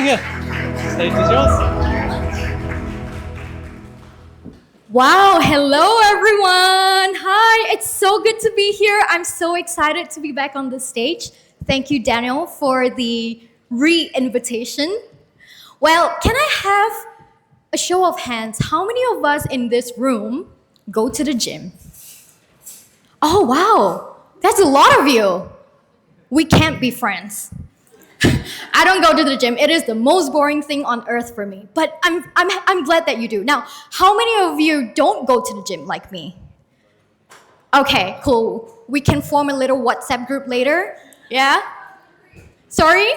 Stage is yours. Wow, hello everyone. Hi, it's so good to be here. I'm so excited to be back on the stage. Thank you, Daniel, for the re-invitation. Well, can I have a show of hands? How many of us in this room go to the gym? Oh, wow, that's a lot of you. We can't be friends. I don't go to the gym. It is the most boring thing on earth for me. But I'm glad that you do. Now, how many of you don't go to the gym like me? Okay, cool. We can form a little WhatsApp group later. Yeah? Sorry?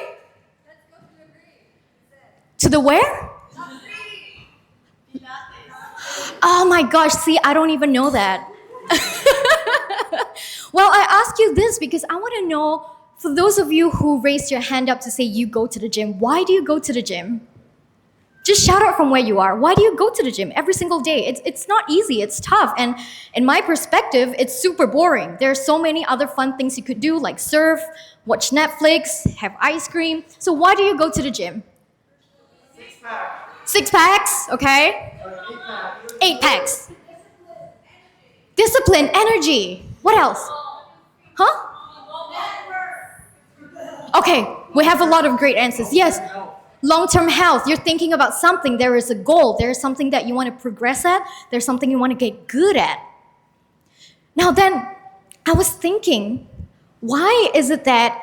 To the where? Oh my gosh, see, I don't even know that. Well, I ask you this because I want to know, for those of you who raised your hand up to say you go to the gym, why do you go to the gym? Just shout out from where you are. Why do you go to the gym every single day? It's not easy, it's tough. And in my perspective, it's super boring. There are so many other fun things you could do, like surf, watch Netflix, have ice cream. So why do you go to the gym? Six packs, okay? 8 packs. Discipline, energy. What else? Huh? Okay, we have a lot of great answers. Yes, long-term health. You're thinking about something. There is a goal. There is something that you want to progress at. There's something you want to get good at. Now then, I was thinking, why is it that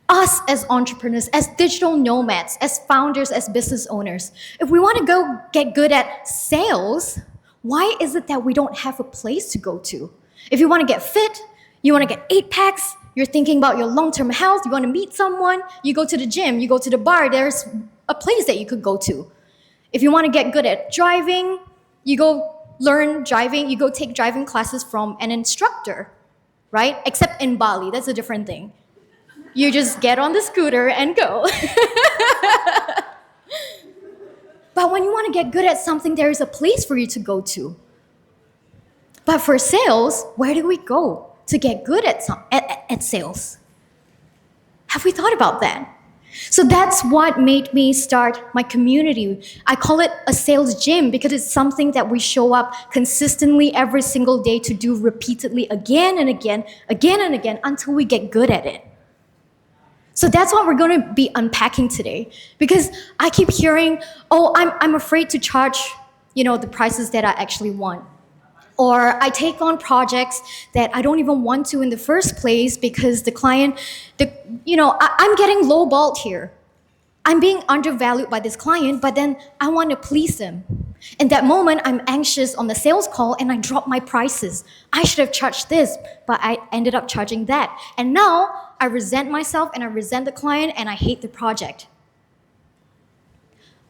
us as entrepreneurs, as digital nomads, as founders, as business owners, if we want to go get good at sales, why is it that we don't have a place to go to? If you want to get fit, you want to get 8 packs, you're thinking about your long-term health, you want to meet someone, you go to the gym, you go to the bar, there's a place that you could go to. If you want to get good at driving, you go learn driving, you go take driving classes from an instructor, right? Except in Bali, that's a different thing. You just get on the scooter and go. But when you want to get good at something, there is a place for you to go to. But for sales, where do we go to get good at sales? Have we thought about that? So that's what made me start my community. I call it a sales gym because it's something that we show up consistently every single day to do repeatedly again and again and again until we get good at it. So that's what we're going to be unpacking today. Because I keep hearing, oh, I'm afraid to charge, the prices that I actually want. Or I take on projects that I don't even want to in the first place because the client, I'm getting lowballed here. I'm being undervalued by this client, but then I want to please them. In that moment, I'm anxious on the sales call and I drop my prices. I should have charged this, but I ended up charging that. And now I resent myself and I resent the client and I hate the project.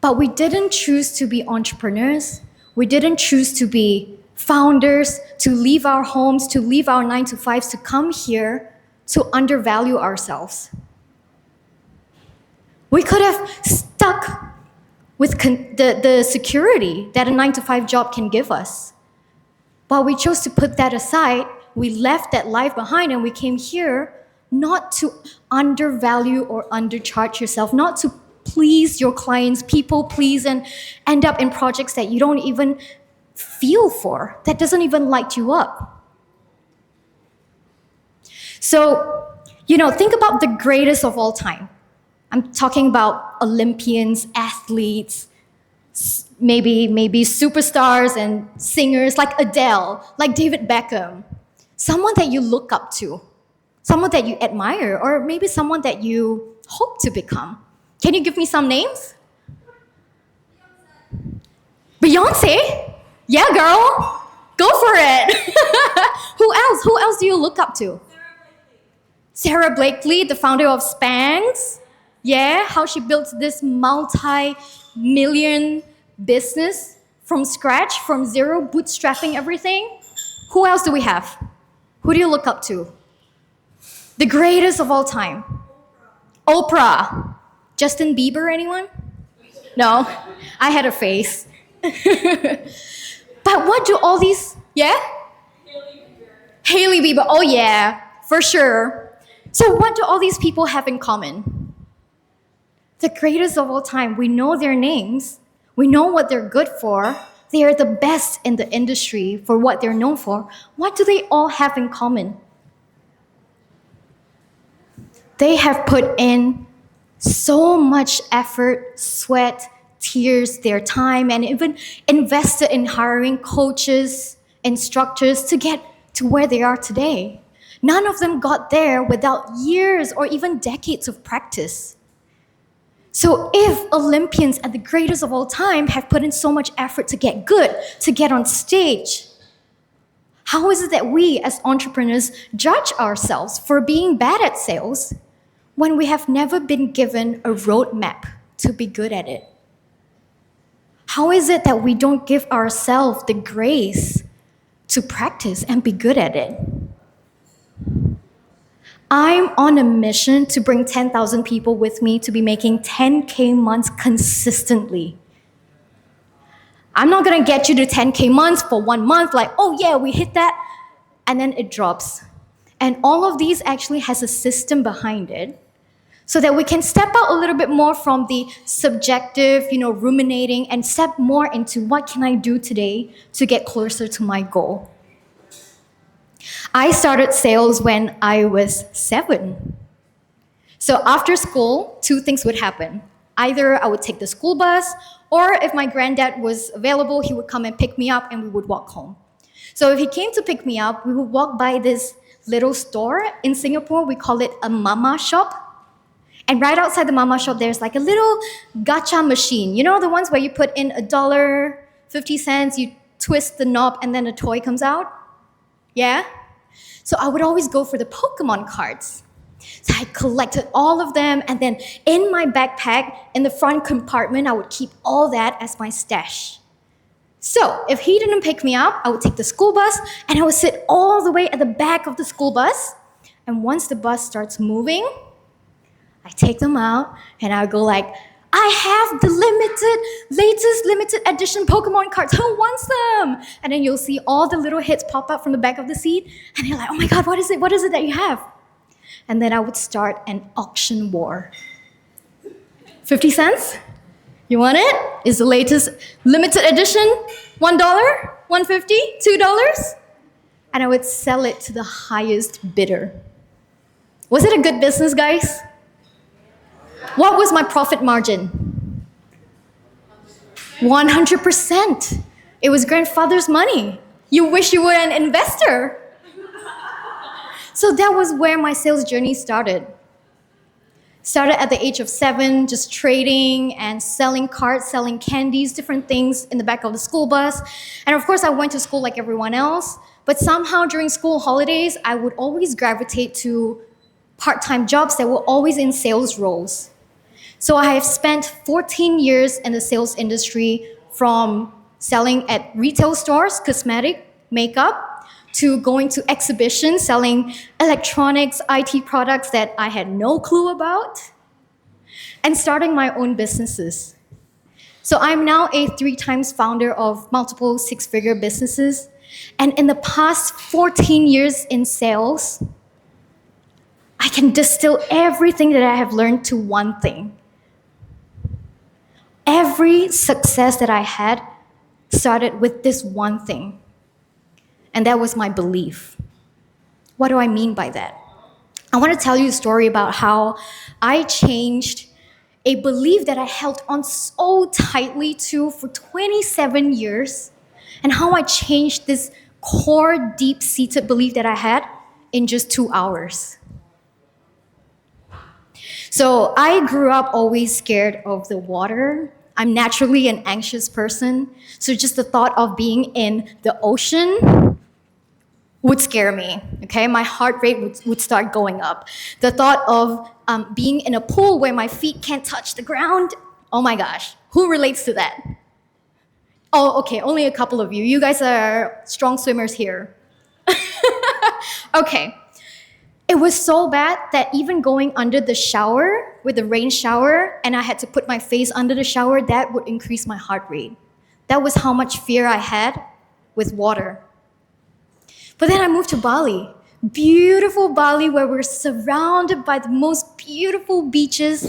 But we didn't choose to be entrepreneurs. We didn't choose to be founders, to leave our homes, to leave our 9-to-5s, to come here to undervalue ourselves. We could have stuck with the security that a 9-to-5 job can give us. But we chose to put that aside. We left that life behind and we came here not to undervalue or undercharge yourself, not to please your clients, people please, and end up in projects that you don't even feel for, that doesn't even light you up. So, think about the greatest of all time. I'm talking about Olympians, athletes, maybe superstars and singers like Adele, like David Beckham. Someone that you look up to, someone that you admire, or maybe someone that you hope to become. Can you give me some names? Beyonce? Yeah, girl. Go for it. Who else? Who else do you look up to? Sarah Blakely, the founder of Spanx. Yeah, how she built this multi-million business from scratch, from zero, bootstrapping everything. Who else do we have? Who do you look up to? The greatest of all time. Oprah. Justin Bieber, anyone? No, I had a face. But what do all these, yeah? Hailey Bieber, oh yeah, for sure. So what do all these people have in common? The greatest of all time. We know their names. We know what they're good for. They are the best in the industry for what they're known for. What do they all have in common? They have put in so much effort, sweat, tears, their time, and even invested in hiring coaches, instructors to get to where they are today. None of them got there without years or even decades of practice. So if Olympians at the greatest of all time have put in so much effort to get good, to get on stage, how is it that we as entrepreneurs judge ourselves for being bad at sales when we have never been given a roadmap to be good at it? How is it that we don't give ourselves the grace to practice and be good at it? I'm on a mission to bring 10,000 people with me to be making 10K months consistently. I'm not gonna get you to 10K months for 1 month, like, oh yeah, we hit that, and then it drops. And all of these actually has a system behind it so that we can step out a little bit more from the subjective, ruminating, and step more into what can I do today to get closer to my goal. I started sales when I was 7. So after school, 2 things would happen. Either I would take the school bus, or if my granddad was available, he would come and pick me up and we would walk home. So if he came to pick me up, we would walk by this little store in Singapore. We call it a mama shop. And right outside the mama shop, there's like a little gacha machine. You know, the ones where you put in $1.50, you twist the knob, and then a toy comes out? Yeah? So I would always go for the Pokemon cards. So I collected all of them, and then in my backpack, in the front compartment, I would keep all that as my stash. So if he didn't pick me up, I would take the school bus, and I would sit all the way at the back of the school bus. And once the bus starts moving, I take them out, and I would go like, I have the latest limited edition Pokemon cards. Who wants them? And then you'll see all the little hits pop up from the back of the seat, and you're like, oh my God, what is it? What is it that you have? And then I would start an auction war. 50 cents? You want it? Is the latest limited edition $1, $1.50, $2? And I would sell it to the highest bidder. Was it a good business, guys? What was my profit margin? 100%. It was grandfather's money. You wish you were an investor. So that was where my sales journey started. Started at the age of 7, just trading and selling cards, selling candies, different things in the back of the school bus. And of course, I went to school like everyone else. But somehow during school holidays, I would always gravitate to part-time jobs that were always in sales roles. So I have spent 14 years in the sales industry, from selling at retail stores, cosmetic, makeup, to going to exhibitions, selling electronics, IT products that I had no clue about, and starting my own businesses. So I'm now a 3 times founder of multiple 6-figure businesses. And in the past 14 years in sales, I can distill everything that I have learned to one thing. Every success that I had started with this one thing. And that was my belief. What do I mean by that? I want to tell you a story about how I changed a belief that I held on so tightly to for 27 years, and how I changed this core, deep-seated belief that I had in just 2 hours. So I grew up always scared of the water. I'm naturally an anxious person, so just the thought of being in the ocean would scare me, okay? My heart rate would start going up. The thought of being in a pool where my feet can't touch the ground, oh my gosh, who relates to that? Oh, okay, only a couple of you. You guys are strong swimmers here. Okay. It was so bad that even going under the shower with the rain shower, and I had to put my face under the shower, that would increase my heart rate. That was how much fear I had with water. But then I moved to Bali, beautiful Bali, where we're surrounded by the most beautiful beaches,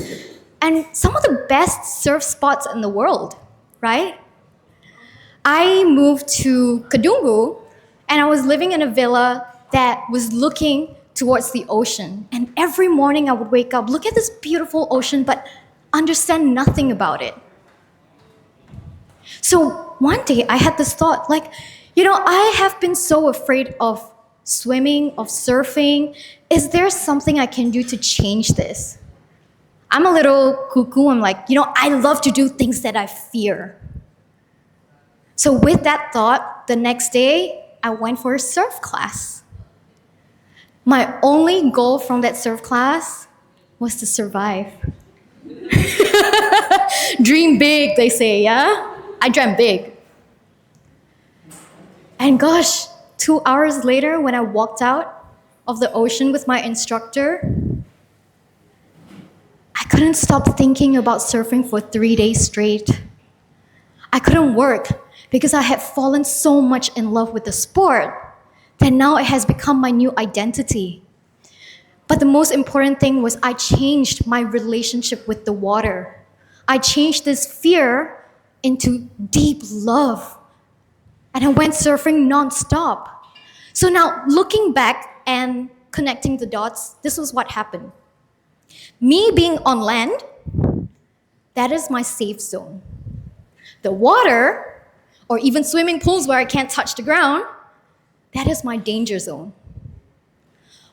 and some of the best surf spots in the world, right? I moved to Kadungu and I was living in a villa that was looking towards the ocean. And every morning I would wake up, look at this beautiful ocean, but understand nothing about it. So one day I had this thought, like, I have been so afraid of swimming, of surfing. Is there something I can do to change this? I'm a little cuckoo. I'm like, I love to do things that I fear. So with that thought, the next day, I went for a surf class. My only goal from that surf class was to survive. Dream big, they say, yeah? I dreamt big. And gosh, 2 hours later, when I walked out of the ocean with my instructor, I couldn't stop thinking about surfing for 3 days straight. I couldn't work because I had fallen so much in love with the sport that now it has become my new identity. But the most important thing was I changed my relationship with the water. I changed this fear into deep love. And I went surfing nonstop. So now looking back and connecting the dots, this was what happened. Me being on land, that is my safe zone. The water, or even swimming pools where I can't touch the ground, that is my danger zone.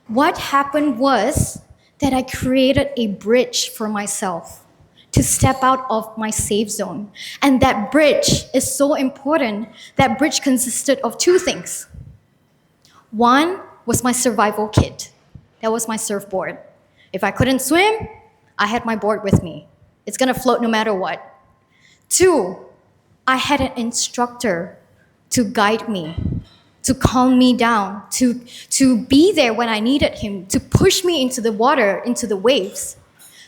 What happened was that I created a bridge for myself to step out of my safe zone. And that bridge is so important. That bridge consisted of two things. One was my survival kit. That was my surfboard. If I couldn't swim, I had my board with me. It's gonna float no matter what. Two, I had an instructor to guide me, to calm me down, to be there when I needed him, to push me into the water, into the waves.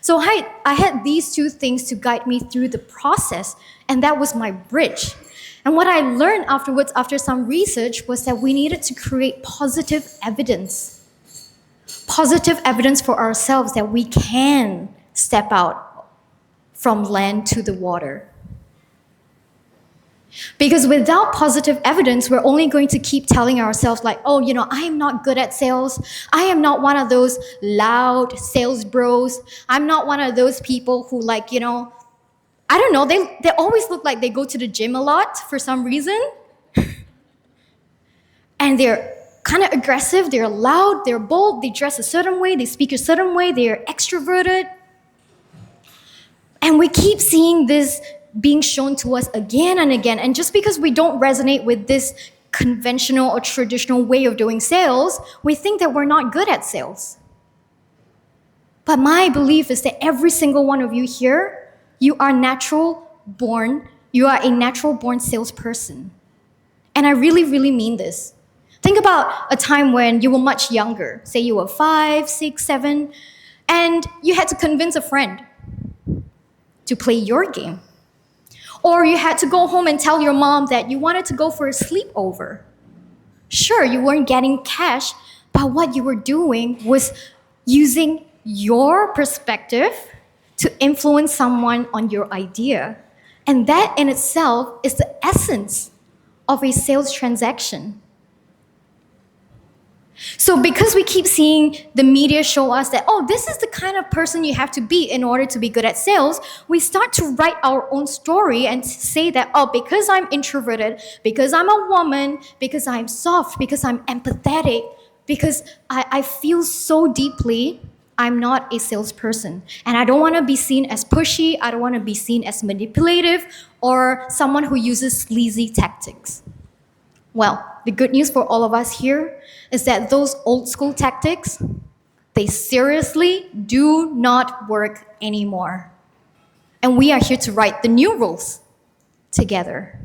So I had these two things to guide me through the process, and that was my bridge. And what I learned afterwards, after some research, was that we needed to create positive evidence for ourselves that we can step out from land to the water. Because without positive evidence, we're only going to keep telling ourselves like, oh, I am not good at sales. I am not one of those loud sales bros. I'm not one of those people who I don't know, they always look like they go to the gym a lot for some reason. And they're kind of aggressive, they're loud, they're bold, they dress a certain way, they speak a certain way, they're extroverted. And we keep seeing this being shown to us again and again. And just because we don't resonate with this conventional or traditional way of doing sales, we think that we're not good at sales. But my belief is that every single one of you here, you are a natural born salesperson. And I really, really mean this. Think about a time when you were much younger. Say you were 5, 6, 7, and you had to convince a friend to play your game. Or you had to go home and tell your mom that you wanted to go for a sleepover. Sure, you weren't getting cash, but what you were doing was using your perspective to influence someone on your idea. And that in itself is the essence of a sales transaction. So because we keep seeing the media show us that, oh, this is the kind of person you have to be in order to be good at sales, we start to write our own story and say that, oh, because I'm introverted, because I'm a woman, because I'm soft, because I'm empathetic, because I feel so deeply, I'm not a salesperson. And I don't want to be seen as pushy, I don't want to be seen as manipulative, or someone who uses sleazy tactics. Well, the good news for all of us here is that those old school tactics, they seriously do not work anymore. And we are here to write the new rules together.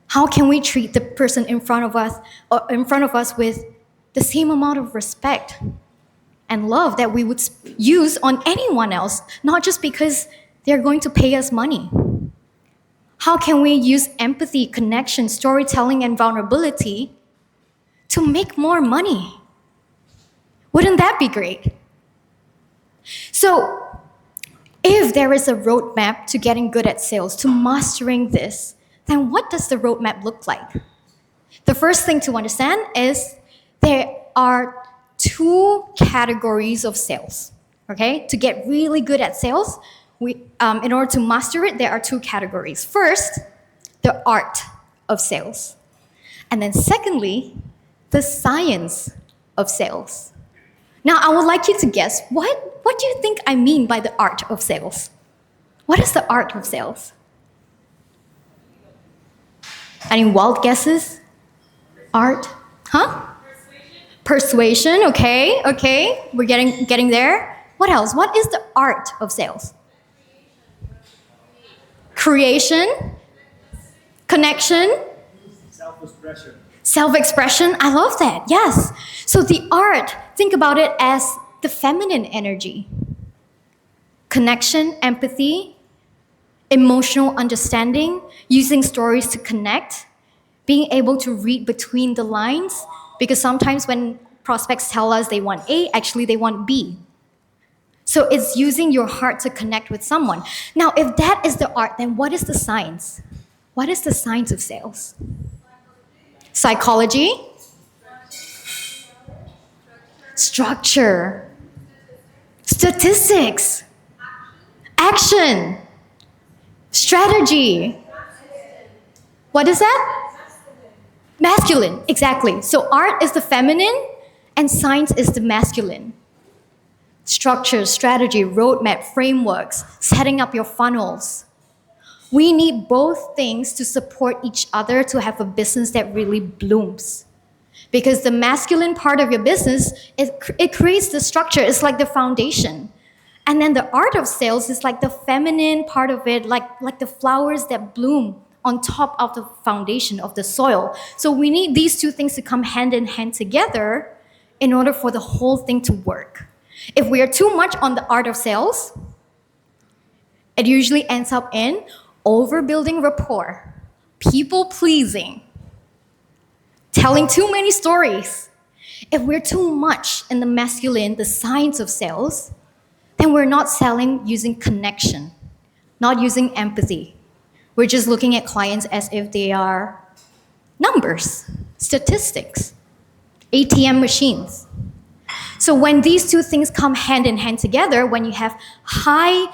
How can we treat the person in front of us with the same amount of respect and love that we would use on anyone else, not just because they're going to pay us money? How can we use empathy, connection, storytelling, and vulnerability to make more money? Wouldn't that be great? So If there is a roadmap to getting good at sales, to mastering this, then what does the roadmap look like? The first thing to understand is there are two categories of sales. Okay, to get really good at sales, in order to master it, there are two categories. First, the art of sales, and then secondly, the science of sales. Now, I would like you to guess what do you think I mean by the art of sales? What is the art of sales? Any wild guesses? Art? Huh? Persuasion, okay. We're getting there. What else? What is the art of sales? Creation, connection, Self-expression. self-expression. I love that. Yes. So the art, think about it as the feminine energy. Connection, empathy, emotional understanding, using stories to connect, being able to read between the lines, because sometimes when prospects tell us they want A, actually they want B. So it's using your heart to connect with someone. Now, if that is the art, then what is the science? What is the science of sales? Psychology? Structure. Statistics. Action. Strategy. What is that? Masculine, exactly. So art is the feminine and science is the masculine. Structure, strategy, roadmap, frameworks, setting up your funnels. We need both things to support each other to have a business that really blooms. Because the masculine part of your business, it creates the structure, it's like the foundation. And then the art of sales is like the feminine part of it, like the flowers that bloom on top of the foundation of the soil. So we need these two things to come hand in hand together in order for the whole thing to work. If we are too much on the art of sales, it usually ends up in overbuilding rapport, people pleasing, telling too many stories. If we're too much in the masculine, the science of sales, then we're not selling using connection, not using empathy. We're just looking at clients as if they are numbers, statistics, ATM machines. So when these two things come hand in hand together, when you have high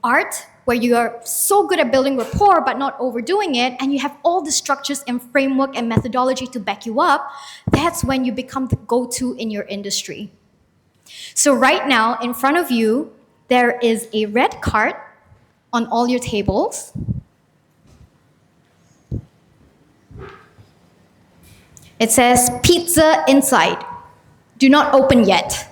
art, where you are so good at building rapport but not overdoing it, and you have all the structures and framework and methodology to back you up, that's when you become the go-to in your industry. So right now, in front of you, there is a red card on all your tables. It says pizza inside. Do not open yet.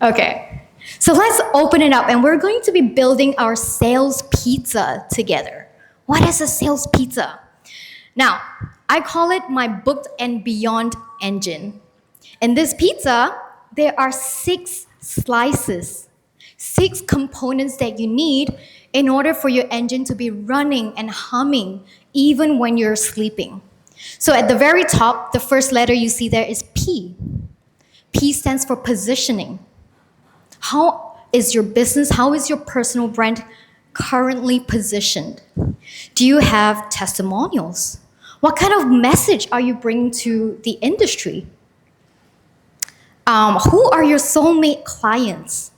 Okay, so let's open it up and we're going to be building our sales pizza together. What is a sales pizza? Now, I call it my booked and beyond engine. In this pizza, there are 6 slices, 6 components that you need in order for your engine to be running and humming even when you're sleeping. So at the very top, the first letter you see there is P. P stands for positioning. How is your business, how is your personal brand currently positioned? Do you have testimonials? What kind of message are you bringing to the industry? Who are your soulmate clients?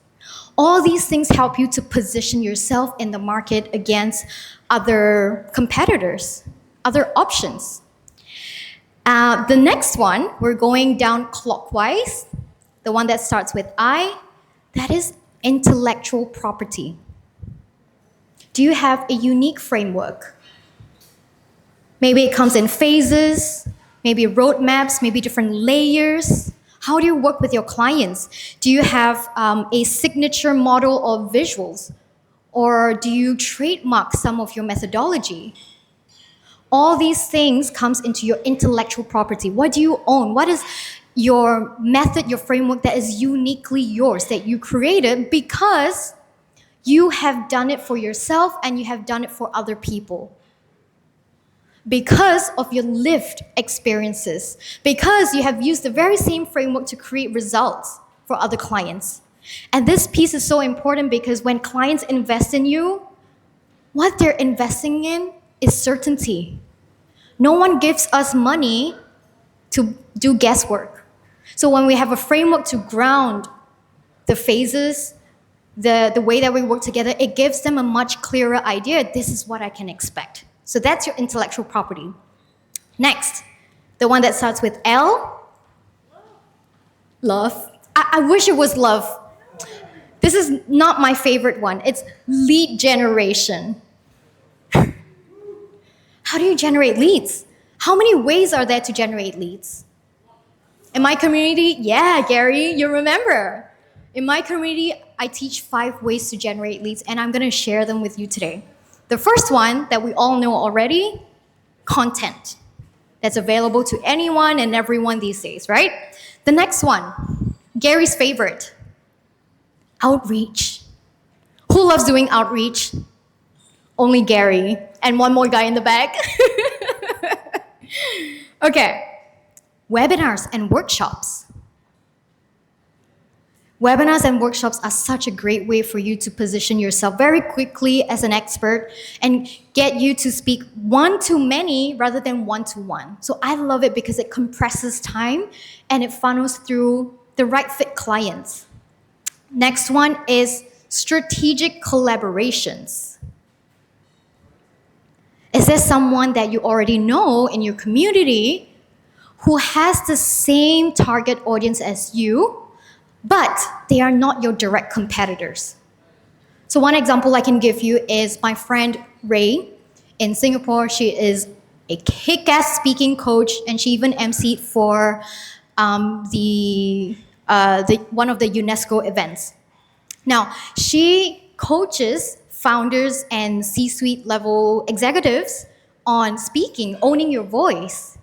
All these things help you to position yourself in the market against other competitors, other options. The next one, we're going down clockwise. The one that starts with I, that is intellectual property. Do you have a unique framework? Maybe it comes in phases, maybe roadmaps, maybe different layers. How do you work with your clients? Do you have a signature model of visuals? Or do you trademark some of your methodology? All these things comes into your intellectual property. What do you own? What is your method, your framework that is uniquely yours, that you created because you have done it for yourself and you have done it for other people? Because of your lived experiences, because you have used the very same framework to create results for other clients. And this piece is so important because when clients invest in you, what they're investing in is certainty. No one gives us money to do guesswork. So when we have a framework to ground the phases, the way that we work together, it gives them a much clearer idea. This is what I can expect. So that's your intellectual property. Next, the one that starts with L, love. I wish it was love. This is not my favorite one. It's lead generation. How do you generate leads? How many ways are there to generate leads? In my community, yeah, Gary, you remember. In my community, I teach 5 ways to generate leads, and I'm going to share them with you today. The first one that we all know already, content. That's available to anyone and everyone these days, right? The next one, Gary's favorite, outreach. Who loves doing outreach? Only Gary and one more guy in the back. Okay, webinars and workshops. Webinars and workshops are such a great way for you to position yourself very quickly as an expert and get you to speak one-to-many rather than one-to-one. So I love it because it compresses time and it funnels through the right fit clients. Next one is strategic collaborations. Is there someone that you already know in your community who has the same target audience as you, but they are not your direct competitors? So one example I can give you is my friend Ray in Singapore. She is a kick-ass speaking coach, and she even emceed for the one of the UNESCO events. Now, she coaches founders and C-suite level executives on speaking, owning your voice,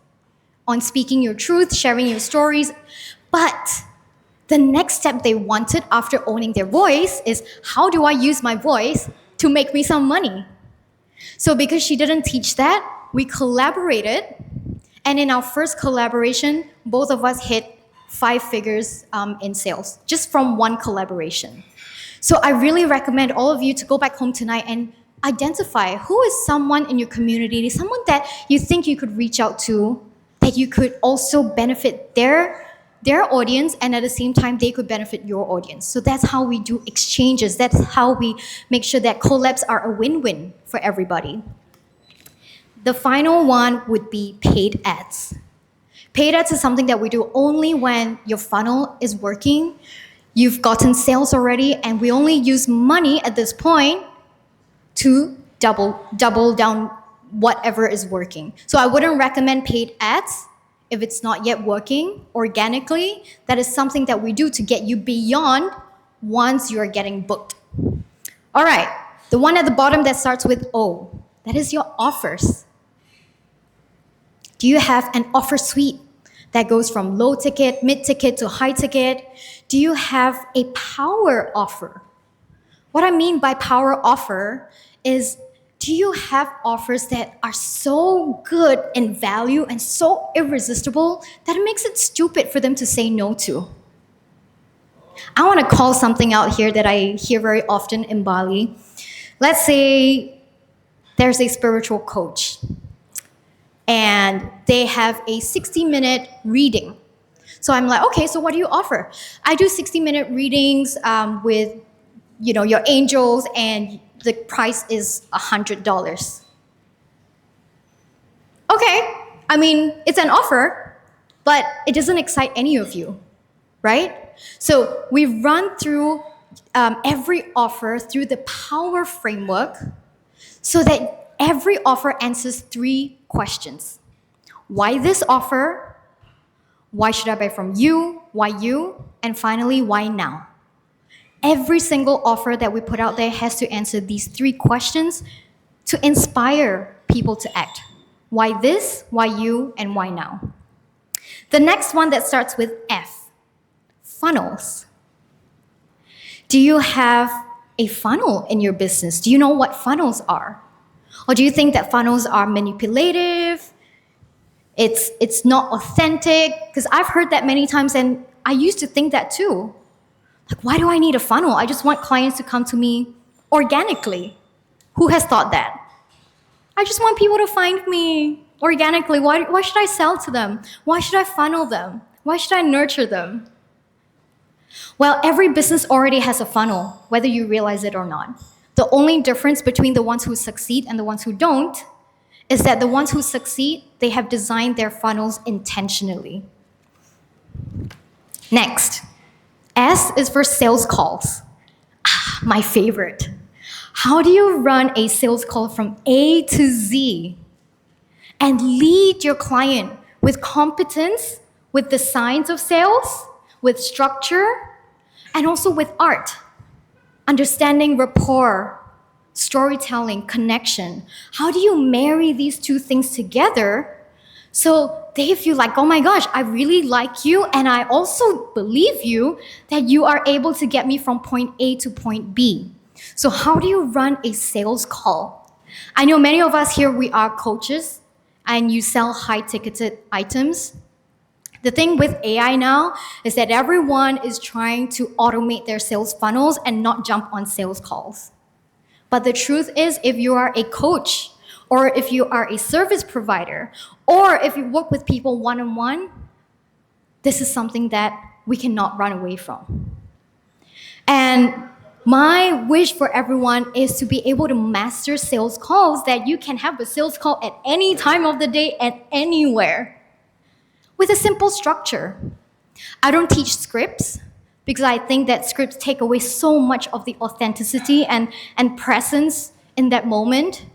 on speaking your truth, sharing your stories. But the next step they wanted after owning their voice is, how do I use my voice to make me some money? So because she didn't teach that, we collaborated. And in our first collaboration, both of us hit 5 figures in sales, just from one collaboration. So I really recommend all of you to go back home tonight and identify who is someone in your community, someone that you think you could reach out to, that you could also benefit their audience, and at the same time, they could benefit your audience. So that's how we do exchanges. That's how we make sure that collabs are a win-win for everybody. The final one would be paid ads. Paid ads is something that we do only when your funnel is working. You've gotten sales already, and we only use money at this point to double down whatever is working. So I wouldn't recommend paid ads if it's not yet working organically. That is something that we do to get you beyond once you're getting booked. All right, the one at the bottom that starts with O, that is your offers. Do you have an offer suite that goes from low ticket, mid ticket to high ticket? Do you have a power offer? What I mean by power offer is, do you have offers that are so good in value and so irresistible that it makes it stupid for them to say no to? I want to call something out here that I hear very often in Bali. Let's say there's a spiritual coach and they have a 60-minute reading. So I'm like, okay, so what do you offer? I do 60-minute readings with, your angels, and the price is $100. Okay, I mean, it's an offer, but it doesn't excite any of you, right? So we run through every offer through the power framework so that every offer answers 3 questions. Why this offer? Why should I buy from you? Why you? And finally, why now? Every single offer that we put out there has to answer these 3 questions to inspire people to act. Why this? Why you? And why now? The next one that starts with F, funnels. Do you have a funnel in your business? Do you know what funnels are? Or do you think that funnels are manipulative? It's not authentic? Because I've heard that many times, and I used to think that too. Like, why do I need a funnel? I just want clients to come to me organically. Who has thought that? I just want people to find me organically. Why should I sell to them? Why should I funnel them? Why should I nurture them? Well, every business already has a funnel, whether you realize it or not. The only difference between the ones who succeed and the ones who don't is that the ones who succeed, they have designed their funnels intentionally. Next, S is for sales calls. My favorite. How do you run a sales call from A to Z and lead your client with competence, with the science of sales, with structure, and also with art? Understanding rapport, storytelling, connection. How do you marry these two things together so they feel like, oh my gosh, I really like you, and I also believe you that you are able to get me from point A to point B. So how do you run a sales call? I know many of us here, we are coaches, and you sell high-ticketed items. The thing with AI now is that everyone is trying to automate their sales funnels and not jump on sales calls. But the truth is, if you are a coach, or if you are a service provider, or if you work with people one-on-one, this is something that we cannot run away from. And my wish for everyone is to be able to master sales calls, that you can have a sales call at any time of the day and anywhere with a simple structure. I don't teach scripts because I think that scripts take away so much of the authenticity and presence in that moment,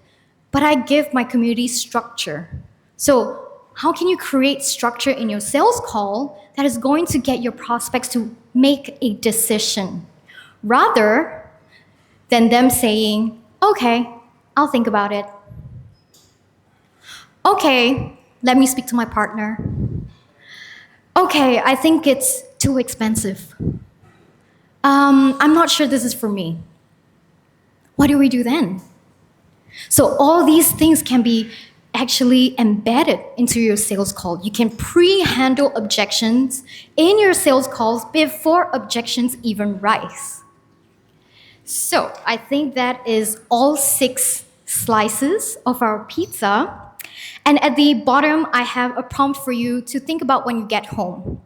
but I give my community structure. So how can you create structure in your sales call that is going to get your prospects to make a decision, rather than them saying, okay, I'll think about it. Okay, let me speak to my partner. Okay, I think it's too expensive. I'm not sure this is for me. What do we do then? So all these things can be actually embedded into your sales call. You can pre-handle objections in your sales calls before objections even rise. So I think that is all 6 slices of our pizza. And at the bottom, I have a prompt for you to think about when you get home.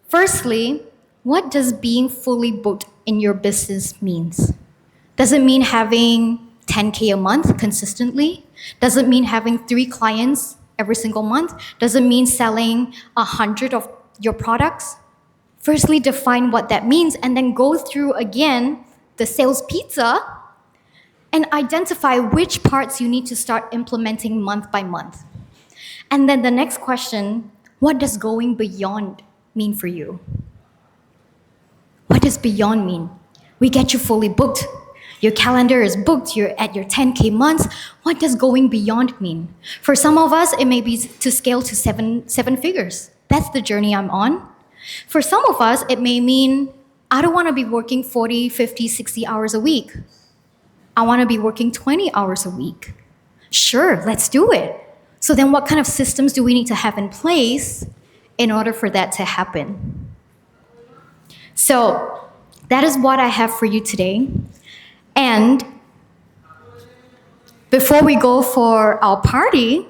Firstly, what does being fully booked in your business means? Does it mean having 10K a month consistently? Does it mean having 3 clients every single month? Does it mean selling 100 of your products? Firstly, define what that means, and then go through again the sales pizza and identify which parts you need to start implementing month by month. And then the next question, what does going beyond mean for you? What does beyond mean? We get you fully booked. Your calendar is booked, you're at your 10K months. What does going beyond mean? For some of us, it may be to scale to seven figures. That's the journey I'm on. For some of us, it may mean, I don't want to be working 40, 50, 60 hours a week. I want to be working 20 hours a week. Sure, let's do it. So then what kind of systems do we need to have in place in order for that to happen? So that is what I have for you today. And before we go for our party,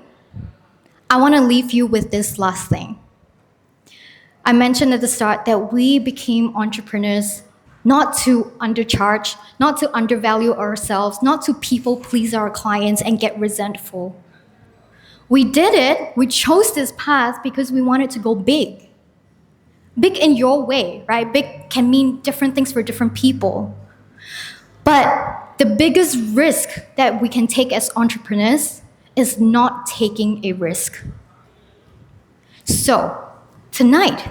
I want to leave you with this last thing. I mentioned at the start that we became entrepreneurs not to undercharge, not to undervalue ourselves, not to people please our clients and get resentful. We did it, we chose this path because we wanted to go big. Big in your way, right? Big can mean different things for different people. But the biggest risk that we can take as entrepreneurs is not taking a risk. So, tonight,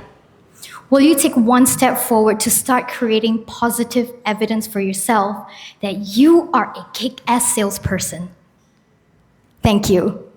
will you take one step forward to start creating positive evidence for yourself that you are a kick-ass salesperson? Thank you.